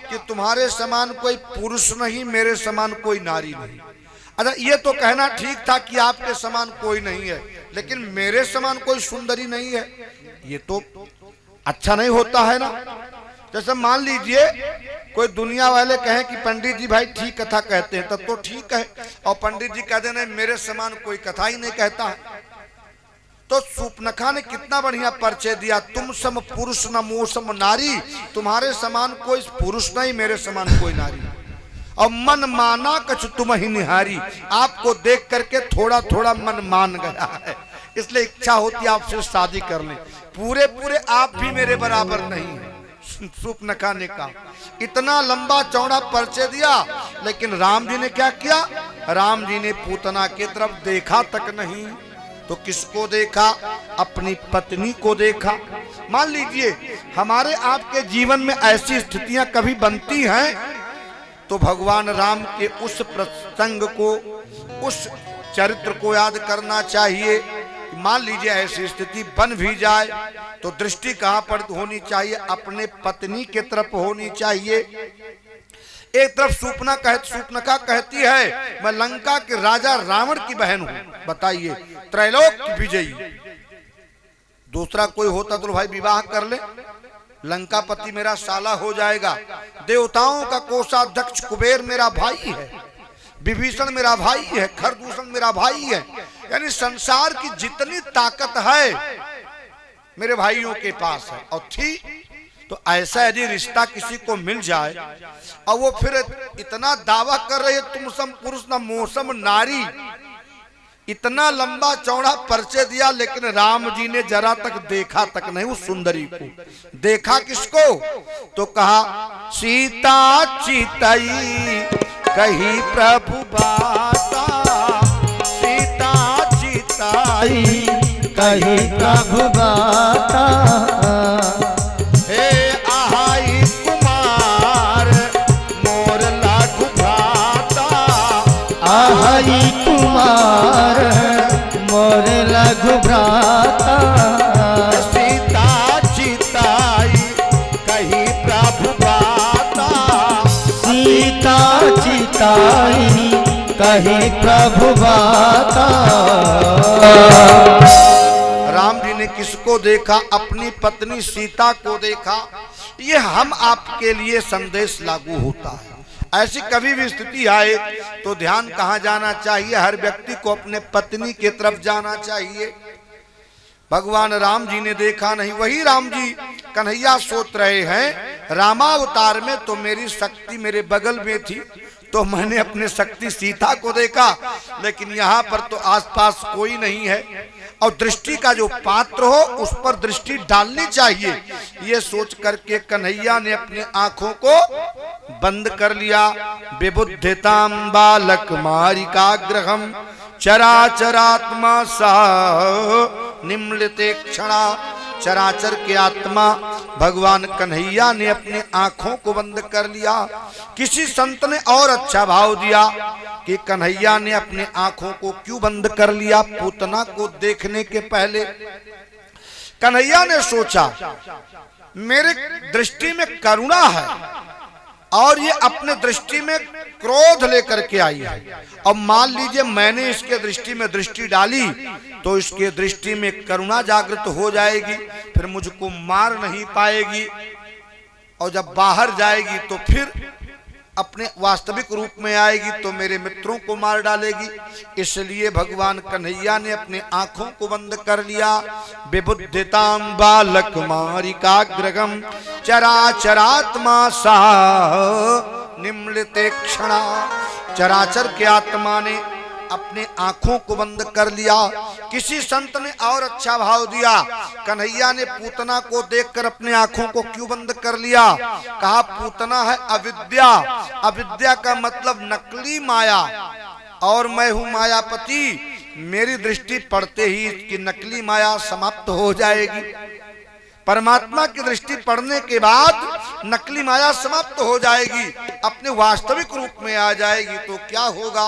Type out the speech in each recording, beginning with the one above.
कि तुम्हारे समान कोई पुरुष नहीं, मेरे समान कोई नारी नहीं। अच्छा, ये तो कहना ठीक था कि आपके समान कोई नहीं है, लेकिन मेरे समान कोई सुंदरी नहीं है, ये तो अच्छा नहीं होता है ना। जैसे मान लीजिए कोई दुनिया वाले कहें कि पंडित जी भाई ठीक कथा कहते हैं, तब तो ठीक है, और पंडित जी कहते नहीं मेरे समान कोई कथा ही नहीं कहता है। तो शूर्पणखा ने कितना बढ़िया परिचय दिया, तुम सम पुरुष न मोह सम नारी, तुम्हारे समान कोई पुरुष नहीं, मेरे समान कोई नारी। और मन माना कछु तुम ही निहारी, आपको देख करके थोड़ा थोड़ा मन मान गया है, इसलिए इच्छा होती आपसे शादी कर ले। पूरे पूरे आप भी मेरे बराबर नहीं है, शूर्पणखा ने कहा। इतना लंबा चौड़ा परिचय दिया, लेकिन राम जी ने क्या किया, राम जी ने पूतना की तरफ देखा तक नहीं। तो किसको देखा, अपनी पत्नी को देखा। मान लीजिए हमारे आपके जीवन में ऐसी स्थितियां कभी बनती हैं, तो भगवान राम के उस प्रसंग को, उस चरित्र को याद करना चाहिए। मान लीजिए ऐसी स्थिति बन भी जाए, तो दृष्टि कहां पर होनी चाहिए, अपने पत्नी के तरफ होनी चाहिए। एक तरफ शूर्पणखा कहती है मैं लंका के राजा रावण की बहन हूं, बताइए त्रैलोक विजयी। दूसरा कोई होता तो भाई विवाह कर ले, लंकापति मेरा साला हो जाएगा, देवताओं का कोषाध्यक्ष कुबेर मेरा भाई है, विभीषण मेरा भाई है, खरदूषण मेरा भाई है, यानी संसार की जितनी ताकत है मेरे भाइयों के पास है। और थी तो ऐसा यदि रिश्ता किसी को मिल जाए और वो फिर इतना दावा कर रहे तुम सम पुरुष न मोसम नारी, इतना लंबा चौड़ा परिचय दिया, लेकिन राम जी ने जरा तक देखा तक नहीं उस सुंदरी को। देखा किसको, तो कहा सीता चितई कही प्रभु बाता, सीता चितई कही प्रभु बाता, कुमार मोर लघु भ्राता, सीता चिताई कही प्रभु बाता, सीता चिताई कही प्रभु बाता। राम जी ने किसको देखा, अपनी पत्नी सीता को देखा। ये हम आपके लिए संदेश लागू होता है। ऐसी कभी भी स्थिति आए तो ध्यान कहाँ जाना चाहिए, हर व्यक्ति को अपने पत्नी की तरफ जाना चाहिए। भगवान राम जी ने देखा नहीं, वही राम जी कन्हैया सोच रहे हैं रामावतार में तो मेरी शक्ति मेरे बगल में थी, तो मैंने अपने शक्ति सीता को देखा, लेकिन यहाँ पर तो आसपास कोई नहीं है, और दृष्टि का जो पात्र हो उस पर दृष्टि डालनी चाहिए। ये सोच करके कन्हैया ने अपनी आंखों को बंद कर लिया। विबुद्धिताम बालक मारिकाग्रहम चराचरात्मा सा निम्लिते क्षणा, चराचर के आत्मा भगवान कन्हैया ने अपने आंखों को बंद कर लिया। किसी संत ने और अच्छा भाव दिया कि कन्हैया ने अपने आंखों को क्यों बंद कर लिया पूतना को देखने के पहले। कन्हैया ने सोचा मेरे दृष्टि में करुणा है और ये अपने दृष्टि में क्रोध लेकर के आई है, अब मान लीजिए मैंने इसके दृष्टि में दृष्टि डाली तो इसके दृष्टि में करुणा जागृत हो जाएगी, फिर मुझको मार नहीं पाएगी, और जब बाहर जाएगी तो फिर अपने वास्तविक रूप में आएगी तो मेरे मित्रों को मार डालेगी। इसलिए भगवान कन्हैया ने अपने आंखों को बंद कर लिया। विबुद्धिताम बालक मारिकाग्रगम चराचरात्मा सा निम्लिते क्षणा, चराचर के आत्मा ने अपने आंखों को बंद कर लिया। किसी संत ने और अच्छा भाव दिया, कन्हैया ने पूतना को देखकर अपने आंखों को क्यों बंद कर लिया, कहा पूतना है अविद्या, अविद्या का मतलब नकली माया, और मैं हूं मायापति, मेरी दृष्टि पड़ते ही इसकी नकली माया समाप्त हो जाएगी। परमात्मा की दृष्टि पड़ने के बाद नकली माया समाप्त हो जाएगी, अपने वास्तविक रूप में आ जाएगी। तो क्या होगा,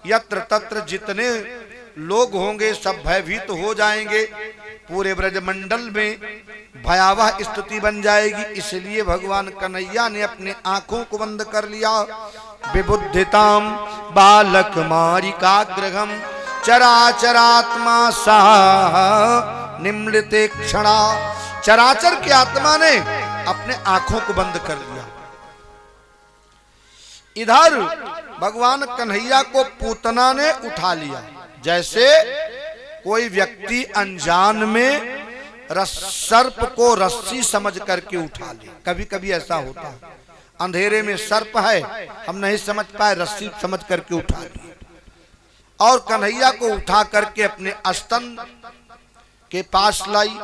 यत्र तत्र जितने लोग होंगे सब भयभीत हो जाएंगे, पूरे ब्रजमंडल में भयावह स्थिति बन जाएगी। इसलिए भगवान कन्हैया ने अपने आंखों को बंद कर लिया। विबुद्धिताम बालक मारिकाग्रहम चराचरात्मा सा निम्लिते क्षणा। चराचर की आत्मा ने अपने आंखों को बंद कर लिया। इधर भगवान कन्हैया को पूतना ने उठा लिया, जैसे कोई व्यक्ति अनजान में सर्प को रस्सी समझ करके उठा ले। कभी कभी ऐसा होता है, अंधेरे में सर्प है, हम नहीं समझ पाए, रस्सी समझ करके उठा लिए और कन्हैया को उठा करके अपने स्तन के पास लाई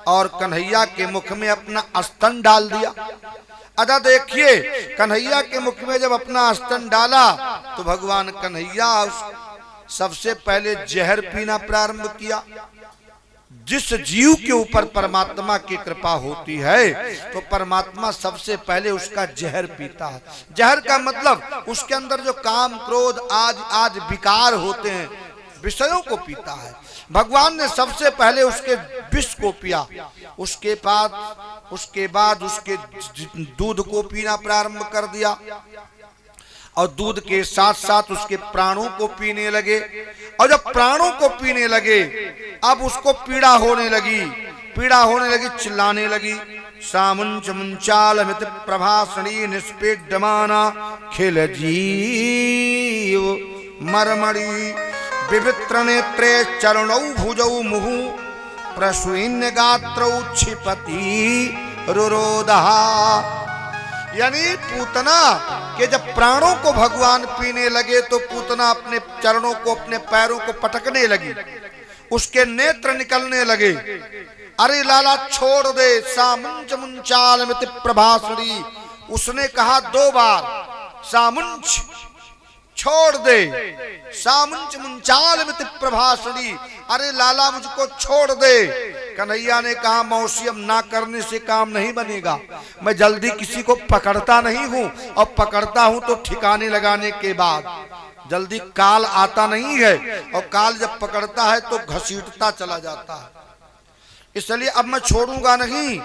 और कन्हैया के मुख में अपना स्तन डाल दिया। अदा देखिए, कन्हैया के मुख में जब अपना स्तन डाला तो भगवान कन्हैया सबसे पहले जहर पीना प्रारंभ किया। जिस जीव के ऊपर परमात्मा की कृपा होती है तो परमात्मा सबसे पहले उसका जहर पीता है। जहर का मतलब उसके अंदर जो काम क्रोध आज विकार होते हैं, विषयों को पीता है। भगवान ने सबसे पहले उसके विष को पिया, उसके बाद उसके दूध को पीना प्रारंभ कर दिया और दूध के साथ साथ उसके प्राणों को पीने लगे। और जब प्राणों को पीने लगे, अब उसको पीड़ा होने लगी, चिल्लाने लगी। सामुंच मुंचाल मित प्रभासणी निष्पेडमाना खिल जीव मरमणि विवित्र नेत्रे चरणौ भुजौ मुहु प्रसून्य गात्रौ क्षिपति रुरोदहा। यानी पूतना के जब प्राणों को भगवान पीने लगे तो पूतना अपने चरणों को, अपने पैरों को पटकने लगी, उसके नेत्र निकलने लगे। अरे लाला छोड़ दे, सामुंच मुंचाल मिति प्रभासुरी। उसने कहा 2 बार, सामुंच छोड़ दे, सामुंच मुंचाल मिति प्रभासुरी। अरे लाला मुझको छोड़ दे। कन्हैया ने कहा मौसी अब ना करने से काम नहीं बनेगा, मैं जल्दी किसी को पकड़ता नहीं हूँ, और पकड़ता हूँ तो ठिकाने लगाने के बाद, जल्दी काल आता नहीं है, और काल जब पकड़ता है तो घसीटता चला जाता है, इसलिए अब मैं छोड़ूंगा नहीं।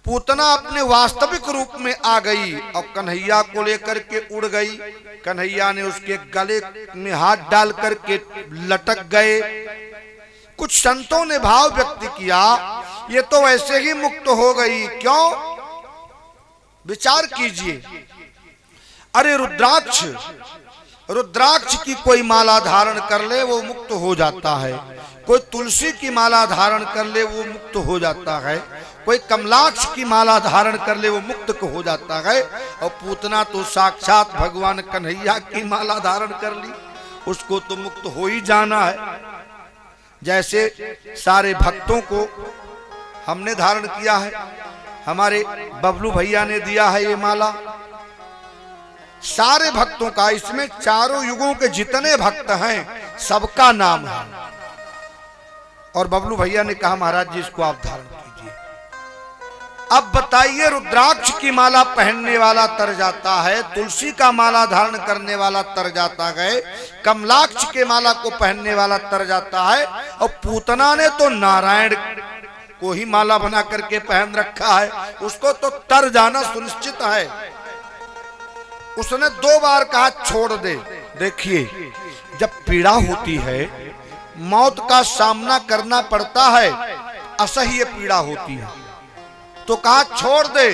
पूतना अपने वास्तविक रूप में आ गई और कन्हैया को लेकर के उड़ गई। कन्हैया ने उसके गले में हाथ डाल करके लटक गए। कुछ संतों ने भाव व्यक्त किया, ये तो वैसे ही मुक्त हो गई, क्यों? विचार कीजिए। अरे रुद्राक्ष की कोई माला धारण कर ले वो मुक्त हो जाता है, कोई तुलसी की माला धारण कर ले वो मुक्त हो जाता है, कोई कमलाक्ष की माला धारण कर ले वो मुक्त हो जाता है, और पूतना तो साक्षात भगवान कन्हैया की माला धारण कर ली, उसको तो मुक्त हो ही जाना है। जैसे सारे भक्तों को हमने धारण किया है, हमारे बबलू भैया ने दिया है ये माला, सारे भक्तों का, इसमें चारों युगों के जितने भक्त हैं सबका नाम है। और बबलू भैया ने कहा महाराज जी इसको आप धारण कीजिए। अब बताइए, रुद्राक्ष की माला पहनने वाला तर जाता है, तुलसी का माला धारण करने वाला तर जाता है, कमलाक्ष के माला को पहनने वाला तर जाता है, और पूतना ने तो नारायण को ही माला बना करके पहन रखा है, उसको तो तर जाना सुनिश्चित है। उसने 2 बार कहा छोड़ दे। देखिए, जब पीड़ा होती है, मौत का सामना करना पड़ता है, असह्य पीड़ा होती है, तो कहा छोड़ दे।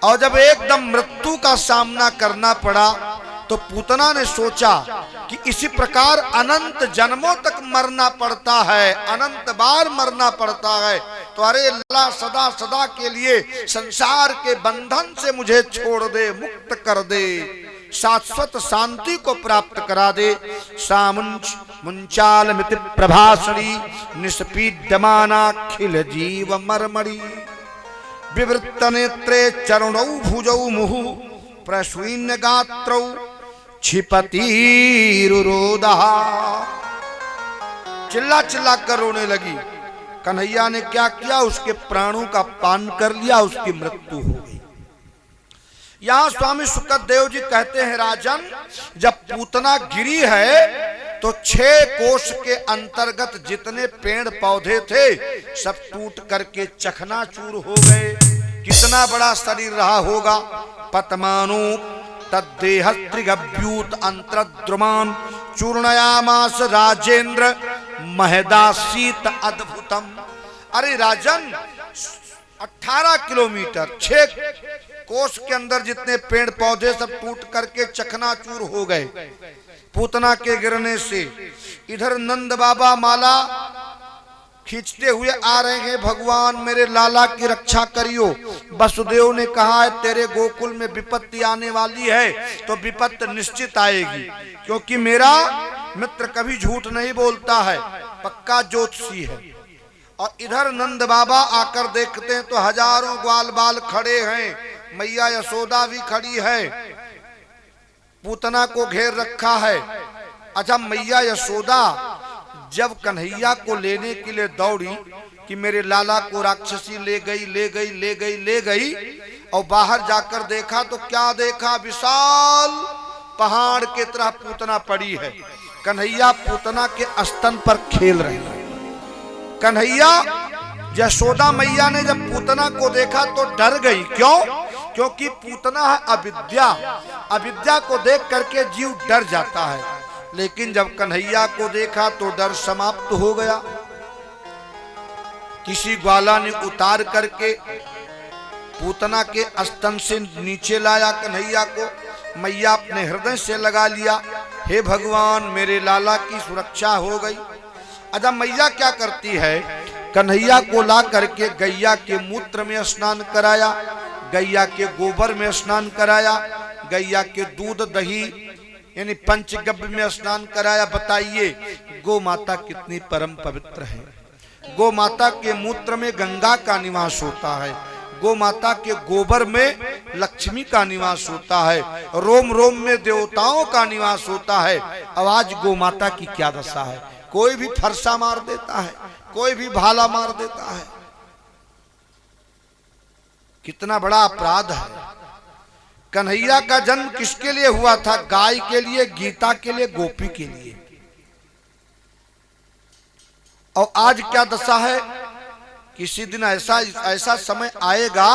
और जब एकदम मृत्यु का सामना करना पड़ा तो पूतना ने सोचा कि इसी प्रकार अनंत जन्मों तक मरना पड़ता है, अनंत बार मरना पड़ता है, तो अरे अल्लाह सदा सदा के लिए संसार के बंधन से मुझे छोड़ दे, मुक्त कर दे, शाश्वत शांति को प्राप्त करा दे। सामुंच मुंचाल मिति प्रभासणी निष्पीड्यमाना खिल जीव मरमणि विवृत्त नेत्रे चरणौ भुजौ मुहु प्रसून्य गात्रौ क्षिपति रुरोदहा। चिल्ला चिल्ला कर रोने लगी। कन्हैया ने क्या किया, उसके प्राणों का पान कर लिया, उसकी मृत्यु हो गई। यहां स्वामी सुखदेव जी कहते हैं, राजन जब पूतना गिरी है तो 6 कोस के अंतर्गत जितने पेड़ पौधे थे सब टूट करके चकनाचूर हो गए। कितना बड़ा शरीर रहा होगा। पतमानु तद्देह त्रिगभ्यूत अंतरद्रुमान चूर्णयामास राजेंद्र महदासीत अद्भुतम। अरे राजन 18 किलोमीटर 6 कोस के अंदर जितने पेड़ पौधे सब टूट करके चकनाचूर हो गए पूतना के गिरने से। इधर नंद बाबा माला खींचते हुए आ रहे हैं, भगवान मेरे लाला की रक्षा करियो। वसुदेव ने कहा है तेरे गोकुल में विपत्ति आने वाली है तो विपत्ति निश्चित आएगी, क्योंकि मेरा मित्र कभी झूठ नहीं बोलता है, पक्का ज्योतिषी है। और इधर नंद बाबा आकर देखते हैं तो हजारों ग्वाल बाल खड़े हैं, मैया यशोदा भी खड़ी है, पूतना को घेर रखा है। अच्छा, मैया यशोदा जब कन्हैया को लेने के लिए दौड़ी कि मेरे लाला को राक्षसी ले गई ले गई ले गई ले गई, और बाहर जाकर देखा तो क्या देखा, विशाल पहाड़ के तरह पूतना पड़ी है। कन्हैया पूतना के स्तन पर खेल रहे हैं। कन्हैया यशोदा मैया ने जब पूतना को देखा तो डर गई। क्यों? क्योंकि पूतना है अविद्या, अविद्या को देख करके जीव डर जाता है। लेकिन जब कन्हैया को देखा तो डर समाप्त हो गया। किसी ग्वाला ने उतार करके पूतना के स्तन से नीचे लाया कन्हैया को। मैया अपने हृदय से लगा लिया, हे भगवान मेरे लाला की सुरक्षा हो गई। अच्छा, मैया क्या करती है, कन्हैया को ला करके गैया के मूत्र में स्नान कराया, गैया के गोबर में स्नान कराया, गैया के दूध दही यानी पंचगव्य में स्नान कराया। बताइए गौ माता कितनी परम पवित्र है। गौ माता के मूत्र में गंगा का निवास होता है, गौ माता के गोबर में लक्ष्मी का निवास होता है, रोम रोम में देवताओं का निवास होता है। अब आज गौ माता की क्या दशा है, कोई भी फरसा मार देता है, कोई भी भाला मार देता है। कितना बड़ा अपराध है। कन्हैया का जन्म किसके लिए हुआ था? गाय के लिए, गीता के लिए, गोपी के लिए। और आज क्या दशा है, किसी दिन ऐसा समय आएगा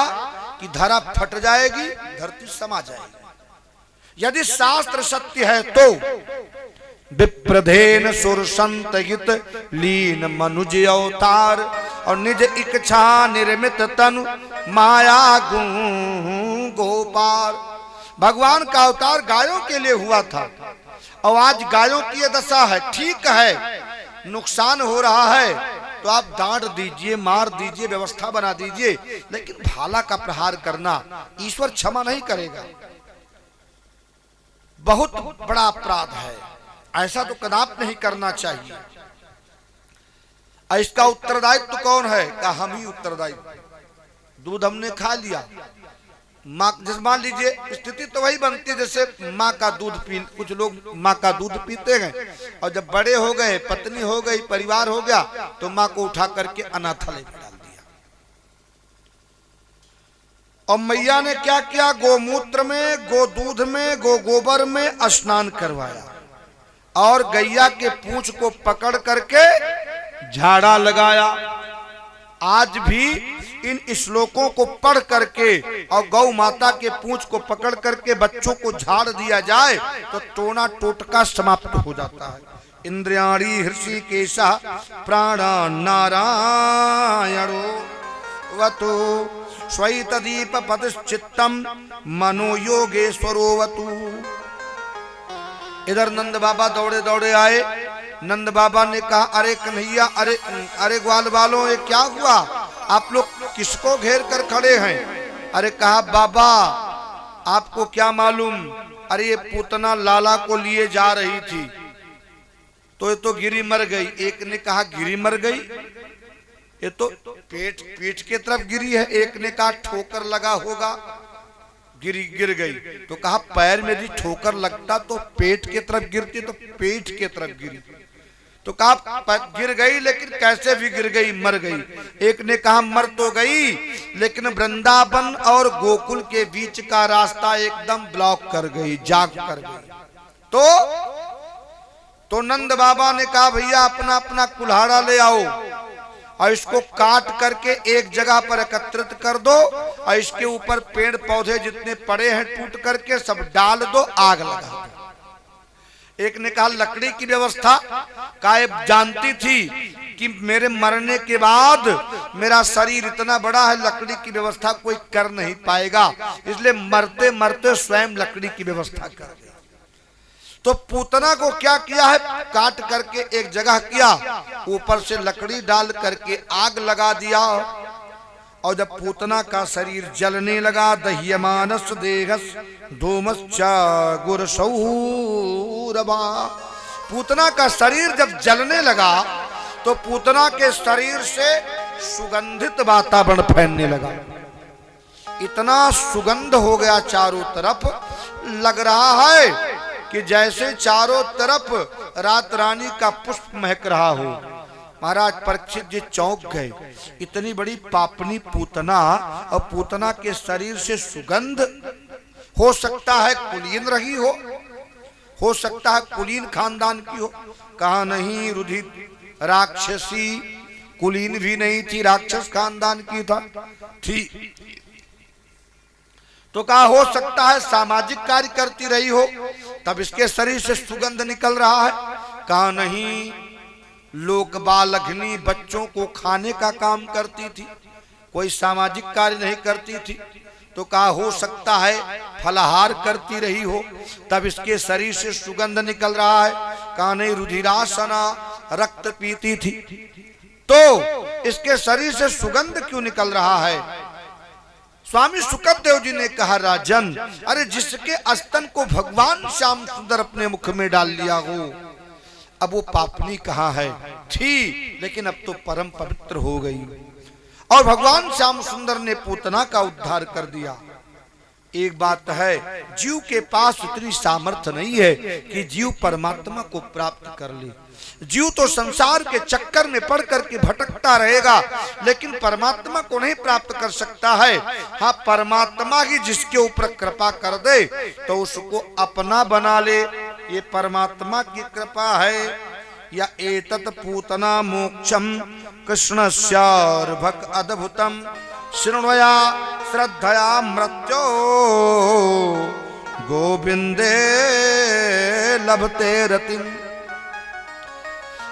कि धरा फट जाएगी, धरती समा जाएगी। यदि शास्त्र सत्य है तो विप्रधेन सुर संत हित लीन मनुज अवतार और निज इच्छा निर्मित तनु माया गुण गोपाल। भगवान का अवतार गायों के लिए हुआ था और आज गायों की ये दशा है। ठीक है, नुकसान हो रहा है तो आप डांट दीजिए, मार दीजिए, व्यवस्था बना दीजिए, लेकिन भाला का प्रहार करना ईश्वर क्षमा नहीं करेगा। बहुत बड़ा अपराध है, ऐसा तो कदापि नहीं करना चाहिए। इसका उत्तरदायित्व कौन है? का हम ही उत्तरदायी। दूध हमने खा लिया, माँ जैसे मान लीजिए स्थिति तो वही बनती है जैसे माँ का दूध पी, कुछ लोग माँ का दूध पीते हैं और जब बड़े हो गए, पत्नी हो गई, परिवार हो गया, तो माँ को उठा करके अनाथालय में डाल दिया। और मैया ने क्या किया, गोमूत्र में, गो दूध में, गो गोबर में स्नान करवाया और गैया के पूंछ को पकड़ करके झाड़ा लगाया। आज भी इन श्लोकों को पढ़ करके और गौ माता के पूंछ को पकड़ करके बच्चों को झाड़ दिया जाए तो टोना टोटका समाप्त हो जाता है। इंद्रियाणी हृषिकेशा प्राणा नारायणो वतु श्वेतदीप पदश्चित्तम मनो योगेश्वरो वतु। इधर नंद बाबा दौड़े दौड़े आए। नंद बाबा ने कहा, अरे कन्हैया, अरे ग्वाल वालों, ये क्या हुआ, आप लोग किसको घेर कर खड़े हैं? अरे कहा, बाबा आपको क्या मालूम, अरे ये पूतना लाला को लिए जा रही थी तो ये तो गिरी मर गई। एक ने कहा गिरी मर गई, ये तो पीठ के तरफ गिरी है। एक ने कहा ठोकर लगा होगा, गिर गई। तो कहा पैर में यदि ठोकर लगता तो पेट के तरफ गिरती, तो पेट के तरफ गिरी। तो कहा गिर गई, लेकिन कैसे भी गिर गई, मर गई। एक ने कहा मर तो गई, लेकिन वृंदावन और गोकुल के बीच का रास्ता एकदम ब्लॉक कर गई, जाग कर गई। तो नंद बाबा ने कहा भैया अपना अपना कुल्हाड़ा ले आओ और इसको काट करके एक जगह पर एकत्रित कर दो और इसके ऊपर पेड़ पौधे जितने पड़े हैं टूट करके सब डाल दो, आग लगा दो। एक ने कहा लकड़ी की व्यवस्था, काहे जानती थी कि मेरे मरने के बाद मेरा शरीर इतना बड़ा है, लकड़ी की व्यवस्था कोई कर नहीं पाएगा, इसलिए मरते मरते स्वयं लकड़ी की व्यवस्था कर दे। तो पूतना को क्या किया है, काट करके एक जगह किया, ऊपर से लकड़ी डाल करके आग लगा दिया। और जब पूतना का शरीर जलने लगा, दह्यमानस देहस धूमश्चा गुरसौरभा, पूतना का शरीर जब जलने लगा तो पूतना के शरीर से सुगंधित वातावरण फैलने लगा। इतना सुगंध हो गया चारों तरफ, लग रहा है कि जैसे चारों तरफ रात रानी का पुष्प महक रहा हो। महाराज परीक्षित जी चौंक गए, इतनी बड़ी पापनी पूतना और पूतना के शरीर से सुगंध, हो सकता है कुलीन रही हो सकता है कुलीन खानदान की हो। कहा नहीं, रुधिर राक्षसी कुलीन भी नहीं थी, राक्षस खानदान की थी। तो कहा हो सकता है सामाजिक कार्य करती रही हो, तब इसके शरीर से सुगंध निकल रहा है। कहा नहीं, लोक बालघनी बच्चों को खाने का काम करती थी, कोई सामाजिक कार्य नहीं करती थी। तो कहा हो सकता है फलाहार करती रही हो, तब इसके शरीर से सुगंध निकल रहा है। कहा नहीं, रुधिरासना रक्त पीती थी, तो इसके शरीर से सुगंध क्यों निकल रहा है। स्वामी सुखदेव जी ने कहा राजन, अरे जिसके स्तन को भगवान श्याम सुंदर अपने मुख में डाल लिया हो, अब वो पापनी कहाँ है, थी लेकिन अब तो परम पवित्र हो गई। और भगवान श्याम सुंदर ने पूतना का उद्धार कर दिया। एक बात है, जीव के पास इतनी सामर्थ्य नहीं है कि जीव परमात्मा को प्राप्त कर ले। जीव तो संसार के चक्कर में पड़ करके भटकता रहेगा, लेकिन परमात्मा को नहीं प्राप्त कर सकता है। हाँ, परमात्मा ही जिसके ऊपर कृपा कर दे तो उसको अपना बना ले, ये परमात्मा की कृपा है। या एतत् पूतना मोक्षम कृष्णस्यार्भक अद्भुतम शृण्वया श्रद्धया मृत्यो गोविंदे लभते रतिम।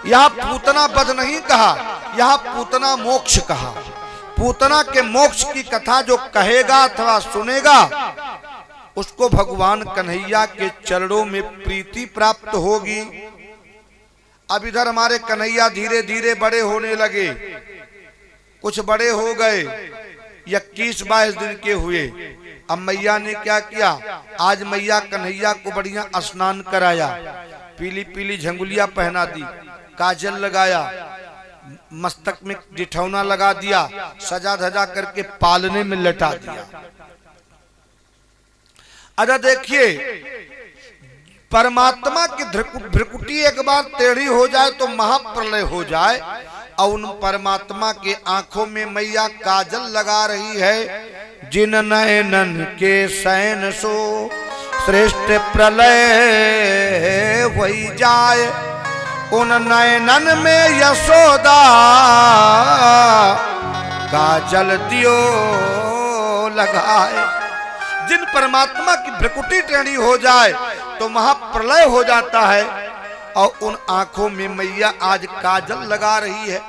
यह पूतना पद नहीं कहा, यह पूतना मोक्ष कहा। पूतना के मोक्ष की कथा जो कहेगा अथवा सुनेगा, उसको भगवान कन्हैया के चरणों में प्रीति प्राप्त होगी। अब इधर हमारे कन्हैया धीरे धीरे बड़े होने लगे, कुछ बड़े हो गए, 21-22 दिन के हुए। अब मैया ने क्या किया, आज मैया कन्हैया को बढ़िया स्नान कराया, पीली पीली झंगुलिया पहना दी, काजल लगाया, मस्तक में डिठौना लगा दिया, सजा धजा करके पालने में लटा दिया। अच्छा देखिए, परमात्मा की भ्रिकुटी एक बार टेढ़ी हो जाए तो महाप्रलय हो जाए, और उन परमात्मा के आंखों में मैया काजल लगा रही है। जिन नयनन के शयन सो श्रेष्ठ प्रलय वही जाए, उन नयनन में यशोदा काजल दियो लगाए। जिन परमात्मा की भ्रिकुटी टेढ़ी हो जाए तो महाप्रलय हो जाता है, और उन आंखों में मैया आज काजल लगा रही है।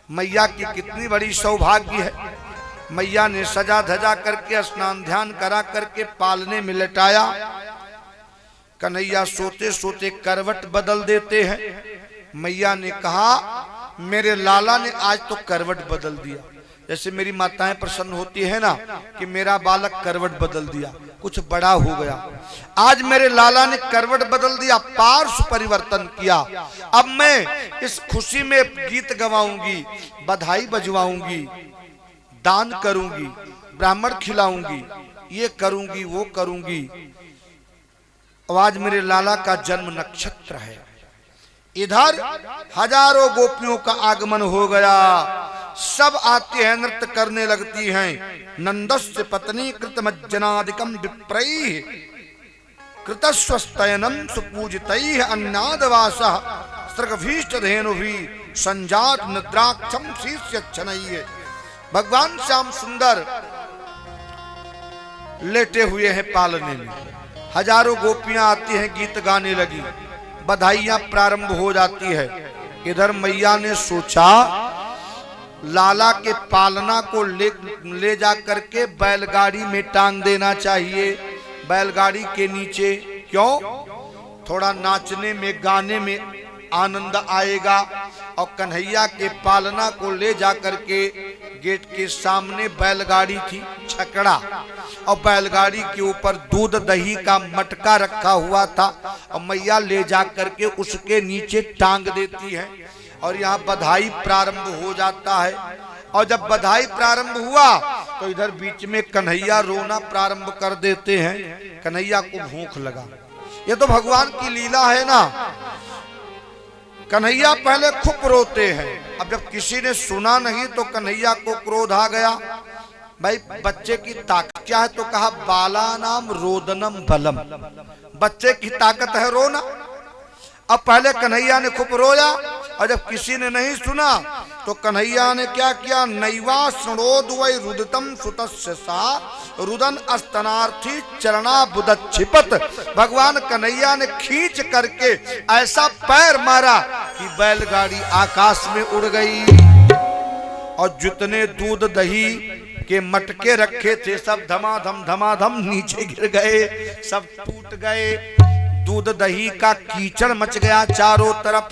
मैया की कितनी बड़ी सौभाग्य है। मैया ने सजा धजा करके स्नान ध्यान करा करके पालने में लटाया। कन्हैया सोते सोते करवट बदल देते हैं। मैया ने कहा, मेरे लाला ने आज तो करवट बदल दिया। जैसे मेरी माताएं प्रसन्न होती है ना कि मेरा बालक करवट बदल दिया, कुछ बड़ा हो गया। आज मेरे लाला ने करवट बदल दिया, पार्श्व परिवर्तन किया। अब मैं इस खुशी में गीत गवाऊंगी, बधाई बजवाऊंगी, दान करूंगी, ब्राह्मण खिलाऊंगी, ये करूंगी वो करूंगी। आज मेरे लाला का जन्म नक्षत्र है। इधर हजारों गोपियों का आगमन हो गया, सब आती हैं, नृत्य करने लगती हैं। नंदस्य पत्नी कृतमज्जनादिकम विप्रैः कृतस्वस्तयनम सुपूजितैः अन्नादवासः सृगभीष्ट धेनुभिः संजात निद्राक्षम शीर्ष्यच्छनैः। भगवान श्याम सुंदर लेटे हुए हैं पालने में, हजारों गोपियां आती हैं, गीत गाने लगी, बधाइयां प्रारंभ हो जाती है। इधर मैया ने सोचा लाला के पालना को ले जा करके बैलगाड़ी में टांग देना चाहिए, बैलगाड़ी के नीचे। क्यों? थोड़ा नाचने में गाने में आनंद आएगा। और कन्हैया के पालना को ले जा करके गेट के सामने बैलगाड़ी थी, छकड़ा, और बैलगाड़ी के ऊपर दूध दही का मटका रखा हुआ था, और मैया ले जा करके उसके नीचे टांग देती है। और यहाँ बधाई प्रारंभ हो जाता है। और जब बधाई प्रारंभ हुआ तो इधर बीच में कन्हैया रोना प्रारंभ कर देते हैं। कन्हैया को भूख लगा। ये तो भगवान की लीला है ना। कन्हैया पहले खूब रोते हैं। अब जब किसी ने सुना नहीं तो कन्हैया को क्रोध आ गया। भाई बच्चे की ताकत क्या है? तो कहा बाला नाम रोदनम बलम, बच्चे की ताकत है रोना। अब पहले कन्हैया ने खूब रोया, और जब किसी ने नहीं सुना तो कन्हैया ने क्या किया? नैवा शृणोद वै रुदितम सुतस्य सा रुदन स्तनार्थी चरणा बुदच्छिपत। भगवान कन्हैया ने खींच करके ऐसा पैर मारा कि बैलगाड़ी आकाश में उड़ गई, और जितने दूध दही के मटके रखे थे सब धमाधम नीचे गिर गए, सब टूट गए। दूध दही का कीचड़ मच गया चारों तरफ।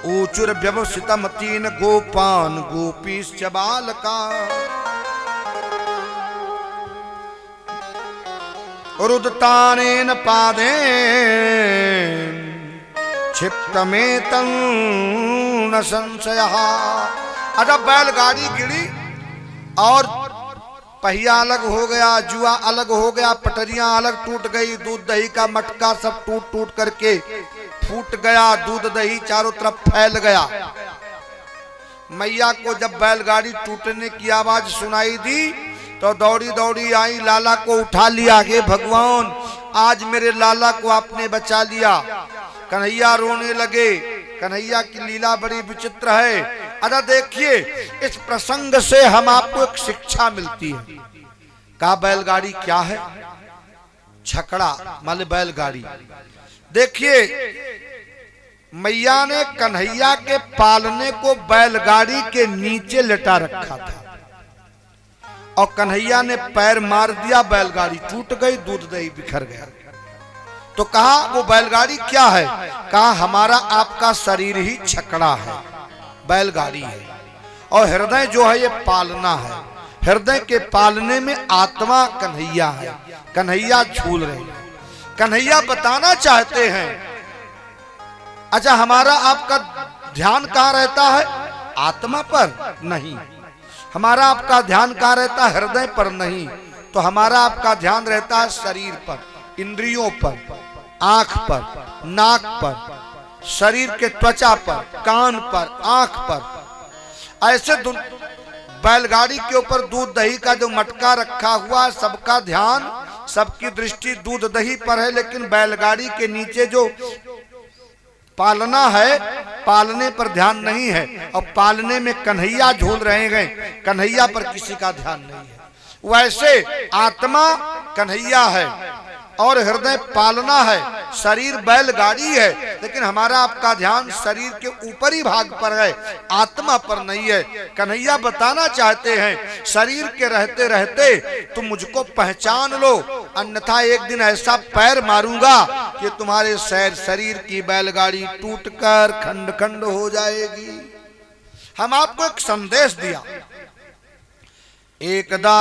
ऊचुर व्यवसितम तीन गोपान गोपीश्च बालका, रुदतानेन पादेन क्षिप्तमेतं न संशयः। अजब बैलगाड़ी गिरी और पहिया अलग हो गया, जुआ अलग हो गया, पटरियां अलग टूट गई, दूध दही का मटका सब टूट टूट करके फूट गया, दूध दही चारों तरफ फैल गया। मैया को जब बैलगाड़ी टूटने की आवाज सुनाई दी तो दौड़ी दौड़ी आई, लाला को उठा लिया। हे भगवान, आज मेरे लाला को आपने बचा लिया। कन्हैया रोने लगे। कन्हैया की लीला बड़ी विचित्र है। अरे देखिए, इस प्रसंग से हम आपको एक शिक्षा मिलती है। का बैलगाड़ी क्या है? छकड़ा मान बैलगाड़ी। देखिए, मैया ने कन्हैया के पालने को बैलगाड़ी के नीचे लेटा रखा था, और कन्हैया ने पैर मार दिया, बैलगाड़ी टूट गई, दूध दही बिखर गया। तो कहा वो बैलगाड़ी क्या है? कहा हमारा आपका शरीर ही छकड़ा है, बैलगाड़ी है, और हृदय जो है ये पालना है। हृदय के पालने में आत्मा कन्हैया है। कन्हैया झूल रहे हैं, कन्हैया बताना चाहते हैं। अच्छा, हमारा आपका ध्यान कहाँ रहता है? आत्मा पर नहीं। हमारा आपका ध्यान कहाँ रहता है? हृदय पर नहीं। तो हमारा आपका ध्यान रहता है शरीर पर, इंद्रियों पर, आंख पर, नाक पर, शरीर के त्वचा पर, कान पर, आंख पर। ऐसे बैलगाड़ी के ऊपर दूध दही का जो मटका रखा हुआ, सबका ध्यान, सबकी दृष्टि दूध दही पर है, लेकिन बैलगाड़ी के नीचे जो पालना है, पालने पर ध्यान नहीं है। और पालने में कन्हैया झूल रहे हैं, कन्हैया पर किसी का ध्यान नहीं है। वैसे आत्मा कन्हैया है और हृदय पालना है, शरीर बैलगाड़ी है, लेकिन हमारा आपका ध्यान शरीर के ऊपरी भाग पर है, आत्मा पर नहीं है। कन्हैया बताना चाहते हैं, शरीर के रहते रहते तुम मुझको पहचान लो, अन्यथा एक दिन ऐसा पैर मारूंगा कि तुम्हारे शरीर की बैलगाड़ी टूटकर खंड खंड हो जाएगी। हम आपको एक संदेश दिया। एकदा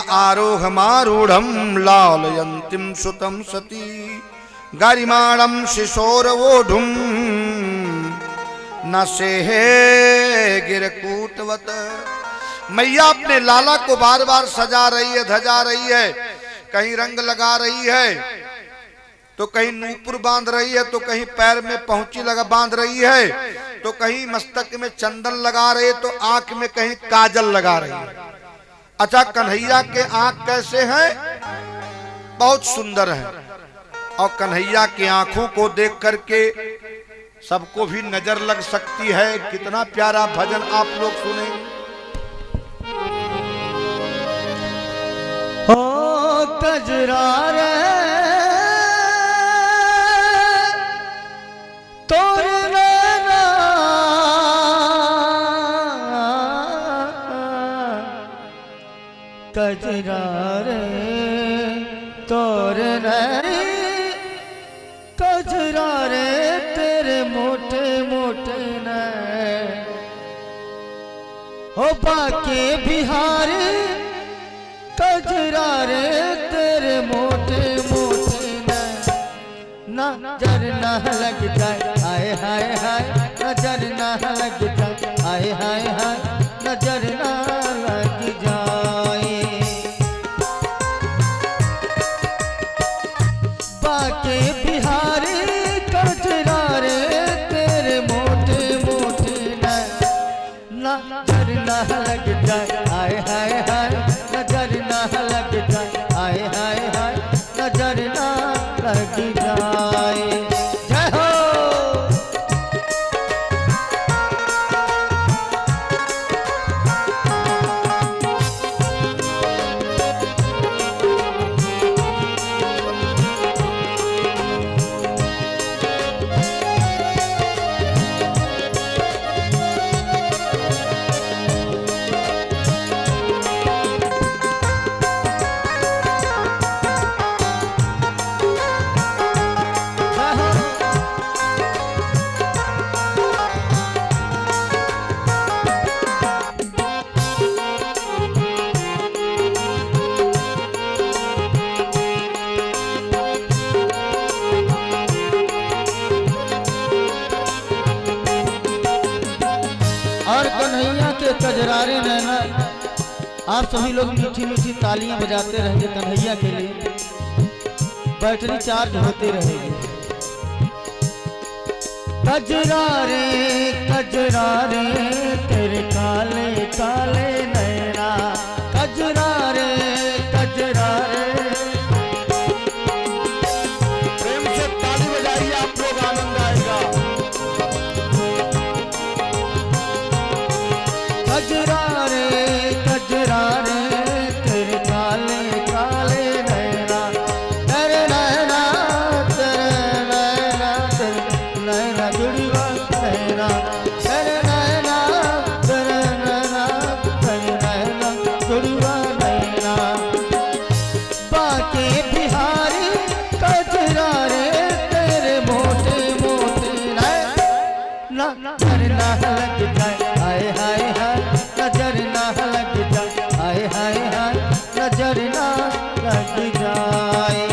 आरोहमारूढ़ं लालयन्तीं सुतं सती गरिमाणं शिशोरवोढुं न सेहे गिरकूटवत। मैया अपने लाला को बार बार सजा रही है, धजा रही है, कहीं रंग लगा रही है, तो कहीं नूपुर बांध रही है, तो कहीं पैर में पहुंची लगा बांध रही है, तो कहीं मस्तक में चंदन लगा रही है, तो आंख में कहीं काजल लगा रही है। अच्छा, कन्हैया के आंख कैसे हैं? बहुत सुंदर है। और कन्हैया की आंखों को देख करके सबको भी नजर लग सकती है। कितना प्यारा भजन आप लोग सुने। ओ कजरा रे तोर नैना, कजरा रे तोर नैना, कजरा रे तेरे मोटे मोटे नैन, हो बाके बिहारी कजरा रे तेरे मोटे मोटे नैन, नजर न लग जाए हाय हाय हाय, नजर न लग जाए हाय हाय हाय, नजर न लग जाए। बाके बिहारी कजरा रे तेरे मोटे मोटे नैन, नजर न लग जाए हाय हाय हाय, नजर न लग जाए हाय हाय हाय, नजर न लग जाए। जय हो। और कन्हैया के कजरारे नैना, आप सभी लोग मीठी मीठी तालियां बजाते रहेंगे कन्हैया के लिए, बैटरी चार्ज होते रहेगी। कजरारे कजरारे तेरे काले काले नैना, कजरारे कजरारे। प्रेम से ताली बजाइए, आप लोग आनंद आएगा। कजरारे कजरारे तेरे काले काले नैना, तेरे नैना तेरे नैना, तेरे नैना जुड़वा नैना, तेरे नैना तेरे नैना, तेरे नैना जुड़वा नैना। बाके बिहारी कजरारे तेरे मोटे मोटे नैना, नजर न लग जाए हाय हाय हाय, नजर न लग जाए हाय हाय हाय, नजर न लग जाए।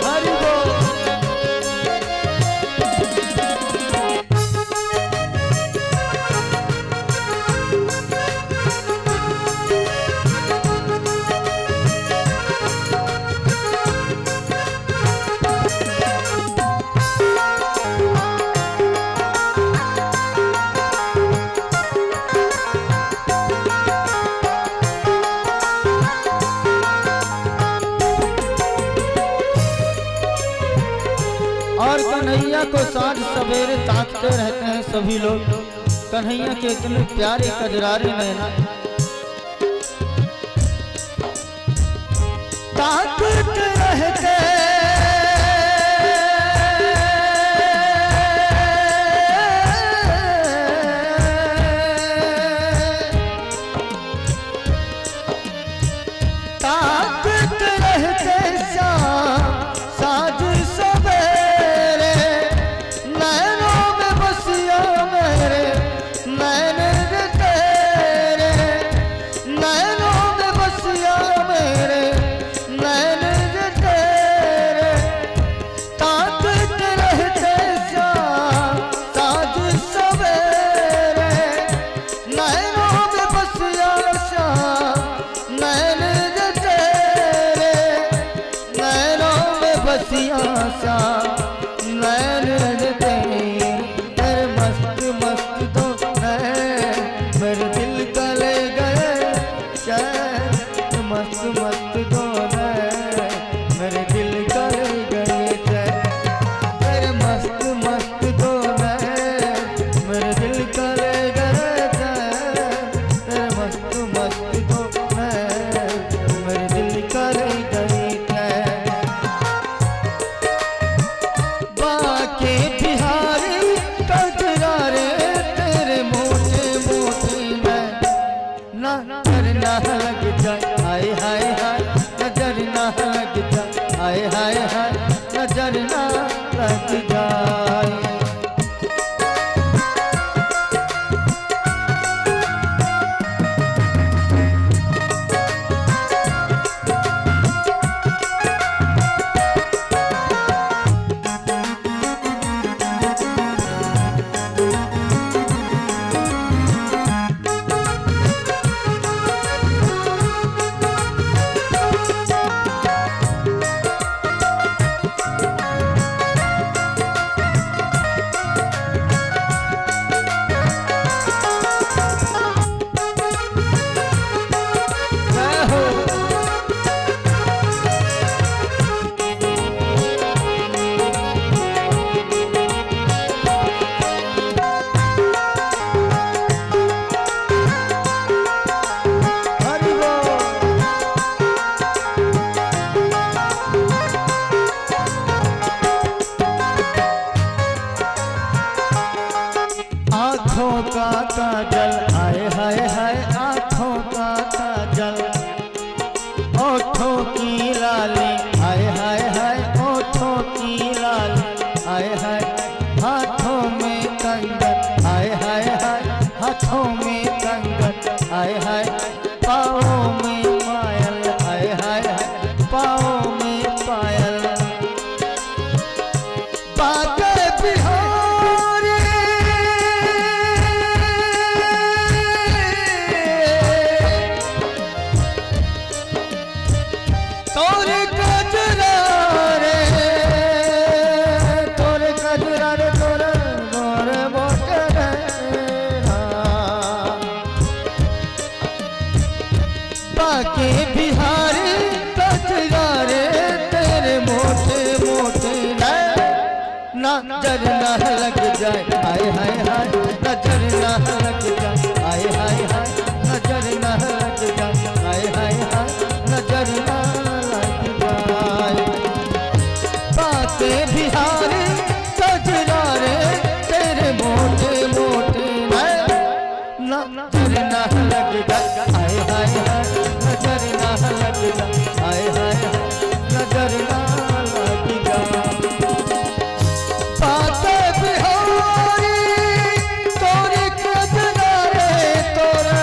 हरि बोल। और कन्हैया को साँझ सवेरे ताकते रहते हैं सभी लोग, कन्हैया के इतने प्यारे कजरारे नैना, ताकते रहते ताकते रहते शाम साँझ सवेरे, नैनों में बसिया मेरे नैन रे तेरे, नैनों में बसिया मेरे नैन रे तेरे। काजल, आए हाय हाय आँखों का काजल, ओठों की लाली, आए हाय हाय ओठों की लाली, आए हाय हाथों में कंगन, आए हाय हाय हाथों में कंगन, आए हाय पाँवों में पायल, आए हाय हाय पाँवों में पायल। बाके बिहारी तोरे कजरा रे, तोरे कजरा रे, तोरे तोरे मोटे रे। बाके बिहारी कजरा रे तेरे मोटे मोटे नजर न लग जाए, आए हाय हाय नजर न लग जाए, आए हाय हाय नजर न लग जाए, आए हाय हाय नजर न लग जाए। बातें बिहारी कजरा रे तेरे मोटे मोटे नजर न लग जाए, आए हाय हाय नजर न लग जाए, आए हाय हाय नजर न लग जाए। बातें बिहारी तोरे कजरा रे, तोरे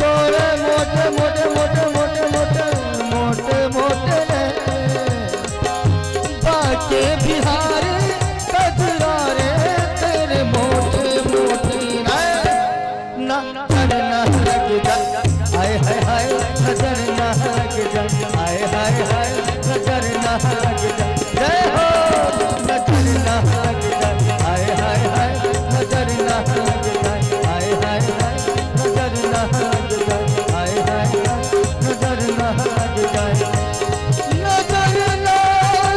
तोरे मोटे मोटे मोटे मोटे मोटे मोटे मोटे रे। बातें बिहारी कजरा रे तेरे मोटे मोटे नजर न लग जाए, आए हाय हाय नजर न लग जाए, आए हाय हाय नजर न लग जाए। जय हो नजर न लग जाए, आए हाय हाय नजर न लग जाए, आए हाय हाय नजर न लग जाए, आए हाय हाय नजर न लग जाए, नजर न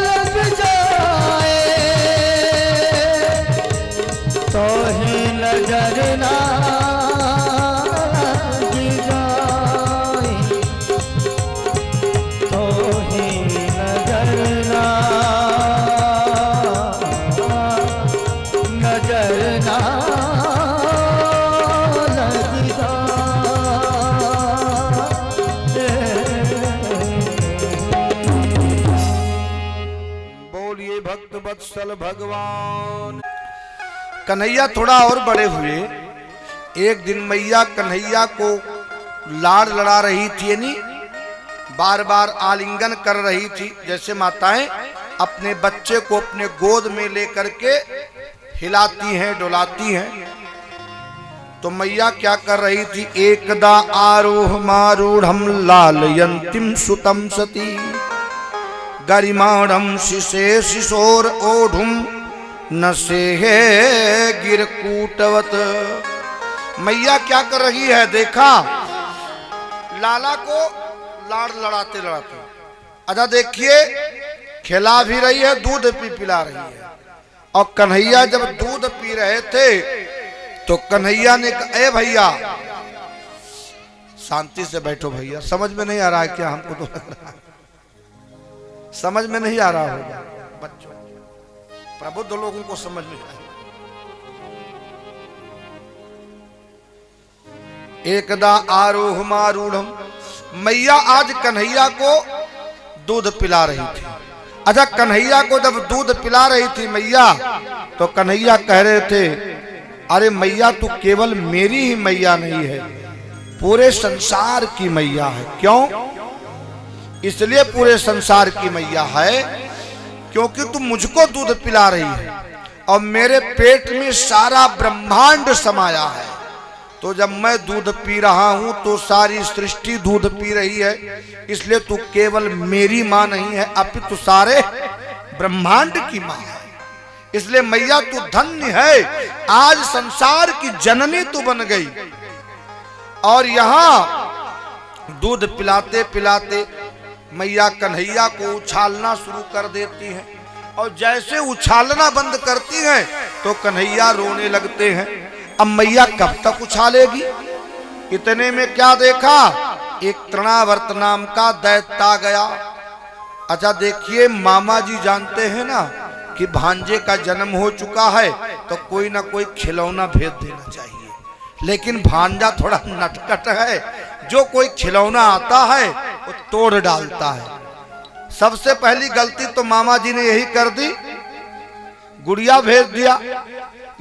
लग जाए तो ही नजर ना भक्त वत्सल भगवान। कन्हैया थोड़ा और बड़े हुए। एक दिन मैया कन्हैया को लाड़ लड़ा रही थी, यानी बार बार आलिंगन कर रही थी, जैसे माताएं अपने बच्चे को अपने गोद में लेकर के हिलाती हैं डुलाती हैं। तो मैया क्या कर रही थी, एकदा आरोह मारूढ़म लालयंतिम सुतम सती गरिमाणम शिशे शिशोर ओढ़ुम नसे है गिरकूटवत। मैया क्या कर रही है, देखा लाला को लाड़ लड़ाते लड़ाते। अच्छा देखिए, खिला भी रही है, दूध भी पिला रही है। और कन्हैया जब दूध पी रहे थे तो कन्हैया ने कहा, ए भैया शांति से बैठो भैया, समझ में नहीं आ रहा है क्या? हमको तो लग रहा है समझ में नहीं आ रहा होगा, बच्चों प्रबुद्ध लोगों को समझ में आए। एकदा आरोह मारूढ़म, मैया आज कन्हैया को दूध पिला रही थी। अच्छा कन्हैया को जब दूध पिला रही थी मैया, तो कन्हैया कह रहे थे, अरे मैया तू केवल मेरी ही मैया नहीं है, पूरे संसार की मैया है। क्यों? इसलिए पूरे संसार की मैया है क्योंकि तू मुझको दूध पिला रही है और मेरे पेट में सारा ब्रह्मांड समाया है। तो जब मैं दूध पी रहा हूं तो सारी सृष्टि दूध पी रही है, इसलिए तू केवल मेरी मां नहीं है, अपितु सारे ब्रह्मांड की मां है। इसलिए मैया तू धन्य है, आज संसार की जननी तू बन गई। और यहां दूध पिलाते पिलाते मैया कन्हैया को उछालना शुरू कर देती हैं, और जैसे उछालना बंद करती हैं तो कन्हैया रोने लगते हैं। अब मैया कब तक उछालेगी? इतने में क्या देखा, एक तृणावर्त नाम का दैत्य आ गया। अच्छा देखिए, मामा जी जानते हैं ना कि भांजे का जन्म हो चुका है तो कोई ना कोई खिलौना भेज देना चाहिए, लेकिन भांजा थोड़ा नटखट है, जो कोई खिलौना आता है वो तोड़ डालता है। सबसे पहली गलती तो मामा जी ने यही कर दी, गुड़िया भेज दिया।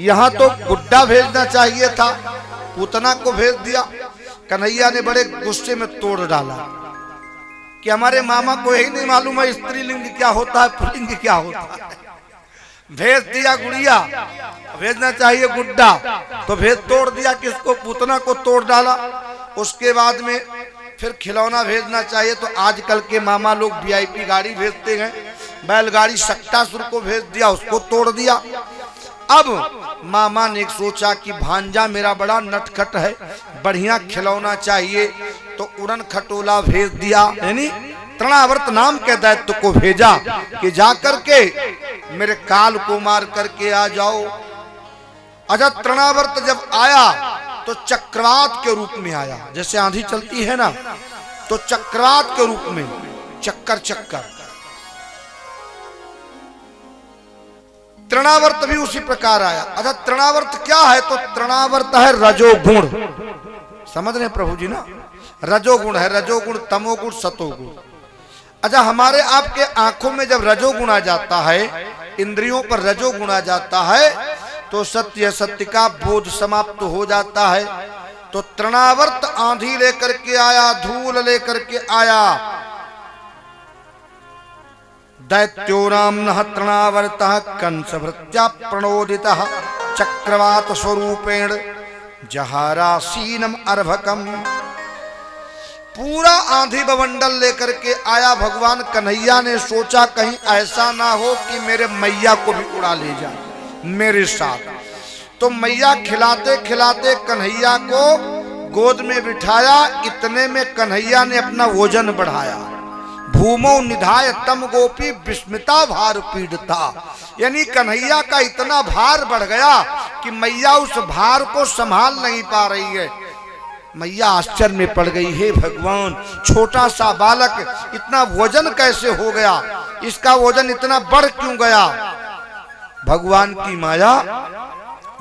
यहां तो गुड्डा भेजना चाहिए था, पूतना को भेज दिया। कन्हैया ने बड़े गुस्से में तोड़ डाला कि हमारे मामा को यही नहीं मालूम है स्त्रीलिंग क्या होता है, पुल्लिंग क्या होता है। भेज दिया गुड़िया, भेजना चाहिए गुड्डा, तो भेज तोड़ दिया किसको, पूतना को तोड़ डाला। उसके बाद में फिर खिलौना भेजना चाहिए तो आजकल के मामा लोग वीआईपी गाड़ी भेजते हैं, बैलगाड़ी सक्टासुर को भेज दिया, उसको तोड़ दिया। अब मामा ने सोचा कि भांजा मेरा बड़ा नटखट है, बढ़िया खिलौना चाहिए, तो उड़न खटोला भेज दिया, यानी तृणावर्त नाम के दैत्य को भेजा कि जाकर के मेरे काल को मार करके आ जाओ। अच्छा, तृणावर्त जब आया तो चक्रवात के रूप में आया, जैसे आंधी चलती है ना, तो चक्रवात के रूप में, चक्कर चक्कर। तृणावर्त भी उसी प्रकार आया। अच्छा, तृणावर्त क्या है, तो तृणावर्त है रजोगुण। समझ रहे प्रभु जी ना, रजोगुण है, रजोगुण, तमोगुण, सतोगुण। अच्छा, हमारे आपके आंखों में जब रजोगुण आ जाता है, इंद्रियों पर रजोगुण आ जाता है, तो सत्य सत्य का बोध समाप्त हो जाता है। तो तृणावर्त आंधी लेकर के आया, धूल लेकर के आया। दैत्यो नाम्नः तृणावर्तः कंसभृत्या प्रणोदितः चक्रवात स्वरूपेण जहारासीनम अर्भकम। पूरा आंधी बवंडल लेकर के आया। भगवान कन्हैया ने सोचा कहीं ऐसा ना हो कि मेरे मैया को भी उड़ा ले जाए मेरे साथ। तो मैया खिलाते खिलाते कन्हैया को गोद में बिठाया। इतने में कन्हैया ने अपना वजन बढ़ाया। भूमो निधाय तम गोपी विस्मिता भार पीड़ता, यानी कन्हैया का इतना भार बढ़ गया कि मैया उस भार को संभाल नहीं पा रही है। मैया आश्चर्य में पड़ गई, हे भगवान, छोटा सा बालक इतना वजन कैसे हो गया, इसका वजन इतना बढ़ क्यों गया। भगवान की माया,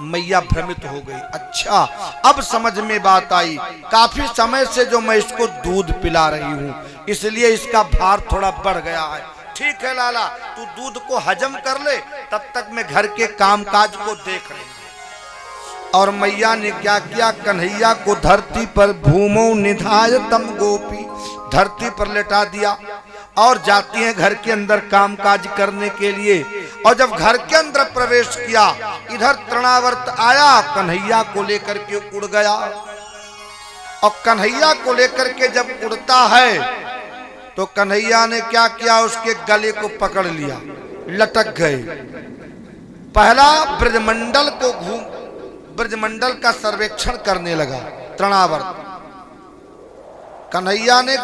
मैया भ्रमित हो गई। अच्छा, अब समझ में बात आई, काफी समय से जो मैं इसको दूध पिला रही हूँ, इसलिए इसका भार थोड़ा बढ़ गया है। ठीक है लाला, तू दूध को हजम कर ले, तब तक मैं घर के कामकाज को देख रही। और मैया ने क्या किया, कन्हैया को धरती पर भूमो निधाय तम गोपी, धरती पर लेटा दिया और जाती हैं घर के अंदर कामकाज करने के लिए। और जब घर के अंदर प्रवेश किया, इधर तृणावर्त आया, कन्हैया को लेकर के उड़ गया। और कन्हैया को लेकर के जब उड़ता है तो कन्हैया ने क्या किया, उसके गले को पकड़ लिया, लटक गए। पहला ब्रजमंडल को ब्रजमंडल का सर्वेक्षण करने लगा तृणावर्त। कन्हैया ने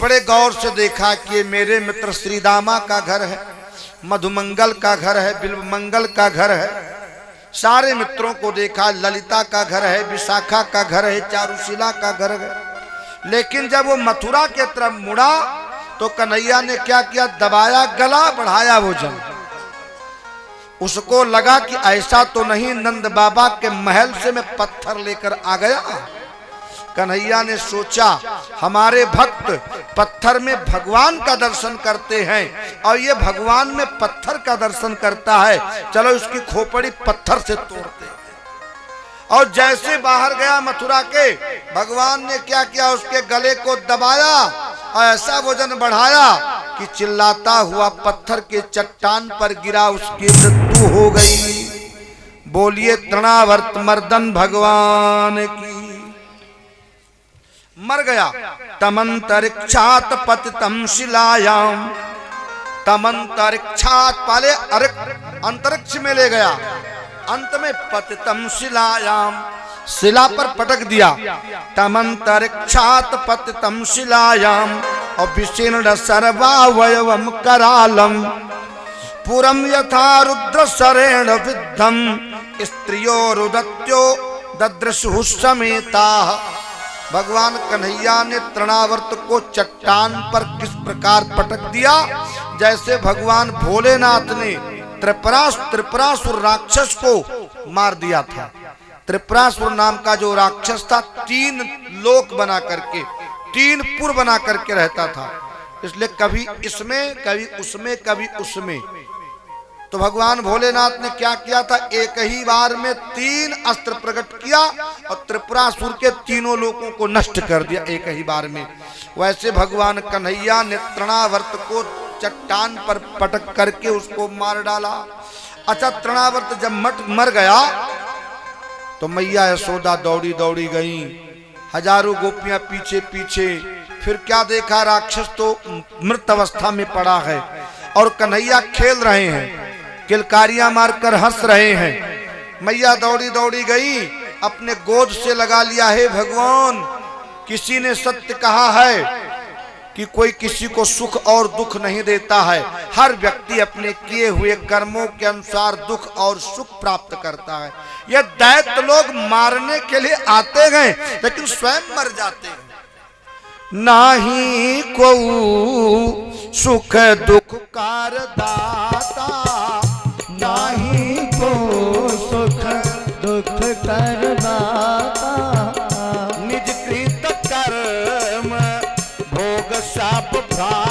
बड़े गौर से देखा कि मेरे मित्र श्रीदामा का घर है, मधुमंगल का घर है, बिल्वमंगल का घर है। सारे मित्रों को देखा, ललिता का घर है, विशाखा का घर है, चारुशिला का घर है। लेकिन जब वो मथुरा के तरफ मुड़ा तो कन्हैया ने क्या किया, दबाया गला, बढ़ाया वजन। उसको लगा कि ऐसा तो नहीं नंद बाबा के महल से मैं पत्थर लेकर आ गया। कन्हैया ने सोचा, हमारे भक्त पत्थर में भगवान का दर्शन करते हैं और ये भगवान में पत्थर का दर्शन करता है, चलो इसकी खोपड़ी पत्थर से तोड़ते हैं। और जैसे बाहर गया मथुरा के, भगवान ने क्या किया, उसके गले को दबाया और ऐसा वजन बढ़ाया कि चिल्लाता हुआ पत्थर के चट्टान पर गिरा, उसकी मृत्यु हो गई। बोलिए तृणावर्त मर्दन भगवान की। मर गया। तमंतरिक्षात पतितम शिलायाम, तमंतरिक्षात, पहले अंतरिक्ष में ले गया, अंत में पतितम शिलायाम, शिला पर पटक दिया। तमंतरिक्षात पतितम शिलायाम और विशीर्ण सर्वावयवम करालम, पुरम यथा रुद्र सरेण विद्धम, स्त्रियो रुदत्यो ददृशु समेता। भगवान कन्हैया ने तृणावर्त को चट्टान पर किस प्रकार पटक दिया, जैसे भगवान भोलेनाथ ने त्रिपुरासुर राक्षस को मार दिया था। त्रिपुरासुर नाम का जो राक्षस था 3 लोक बना करके 3 पुर बना करके रहता था, इसलिए कभी इसमें कभी उसमें कभी उसमें। तो भगवान भोलेनाथ ने क्या किया था, एक ही बार में 3 अस्त्र प्रकट किया और त्रिपुरासुर के तीनों लोगों को नष्ट कर दिया एक ही बार में। वैसे भगवान कन्हैया ने तृणावर्त को चट्टान पर पटक करके उसको मार डाला। अच्छा, तृणावर्त जब मर गया तो मैया यशोदा दौड़ी दौड़ी गई, हजारों गोपियां पीछे पीछे। फिर क्या देखा, राक्षस तो मृत अवस्था में पड़ा है और कन्हैया खेल रहे हैं, किलकारियां मारकर हंस रहे हैं। मैया दौड़ी दौड़ी गई, अपने गोद से लगा लिया, है भगवान किसी ने सत्य कहा है कि कोई किसी को सुख और दुख नहीं देता है, हर व्यक्ति अपने किए हुए कर्मों के अनुसार दुख और सुख प्राप्त करता है। ये दैत्य लोग मारने के लिए आते गए लेकिन स्वयं मर जाते हैं। नाही को सुख दुख कार दाता, नाही को सुख दुख करनाता, निज कृत कर्म भोग सब भ्रा